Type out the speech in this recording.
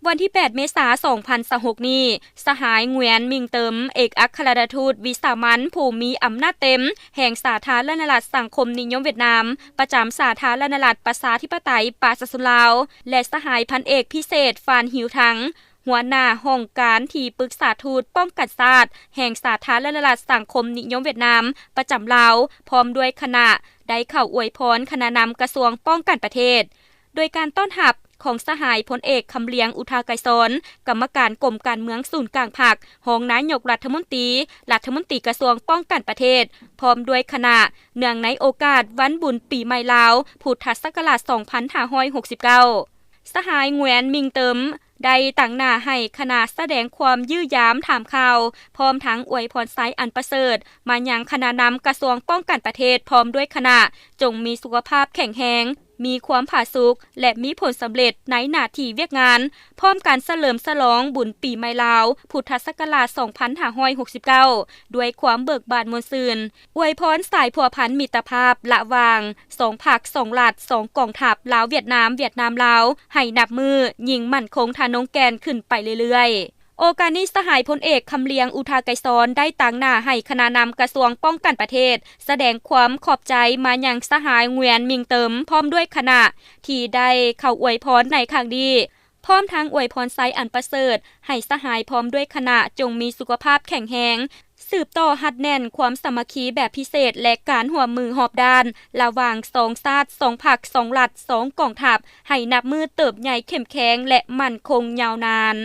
วันที่ 8 เมษายน 2026 นี้สหายเงวียนมิงเติมเอกอัครราชทูตวิสามันผู้มีอำนาจเต็มแห่งสาธารณรัฐสังคมนิยมเวียดนามประจำสาธารณรัฐประชาธิปไตยปาซาสุลาวและสหายพันเอกพิเศษฟานหิวทังหัวหน้าห้องการที่ปรึกษาทูตป้องกันชาติแห่งสาธารณรัฐสังคมนิยมเวียดนามประจำลาวพร้อมด้วยคณะได้เข้าอวยพรคณะนำกระทรวงป้องกันประเทศโดยการต้อนรับของสหายพลเอกคำเลียงอุทาไกรสอนกรรมการกรมการเมืองศูนย์กลางภาครองนายกรัฐมนตรีกระทรวงป้องกันประเทศพร้อมด้วยคณะเนื่องในโอกาสวันบุญปีใหม่ลาวพุทธศักราช 2569 สหายเงวียนมิงเติมได้ตั้งหน้าให้คณะแสดงความยื้อยามถามข่าวพร้อมทั้งอวยพรไซอันประเสริฐมายังคณะนำกระทรวงป้องกันประเทศพร้อมด้วยคณะจงมีสุขภาพแข็งแรงมีความผาสุกและมีผลสำเร็จในหน้าที่เวียกงานพร้อมการเฉลิมฉลองบุญปีใหม่ลาวพุทธศักราช 2569 ด้วยความเบิกบานมวลซื่นอวยพรสายพัวพันมิตรภาพละวาง2ภาค2รัฐ2กองทัพลาวเวียดนามลาวให้นับมือยิ่งมั่นคงทานงแกนขึ้นไปเรื่อยๆโอกาสนี้สหายพลเอกคำเลียงอุทาไกรสอนได้ตั้งหน้าให้คณะนำกระทรวงป้องกันประเทศแสดงความขอบใจมายังสหายเงวียนมิงเติมพร้อมด้วยคณะที่ได้เข้าอวยพรในครั้งนี้พร้อมทั้งอวยพรไซอันประเสริฐให้สหายพร้อมด้วยคณะจงมีสุขภาพแข็งแรงสืบต่อหัดแน่นความสามัคคีแบบพิเศษและการร่วมมือหอบด้านระหว่าง2ชาติ2พรรค2รัฐ2กองทัพให้นับมือเติบใหญ่เข้มแข็งและมั่นคงยาวนาน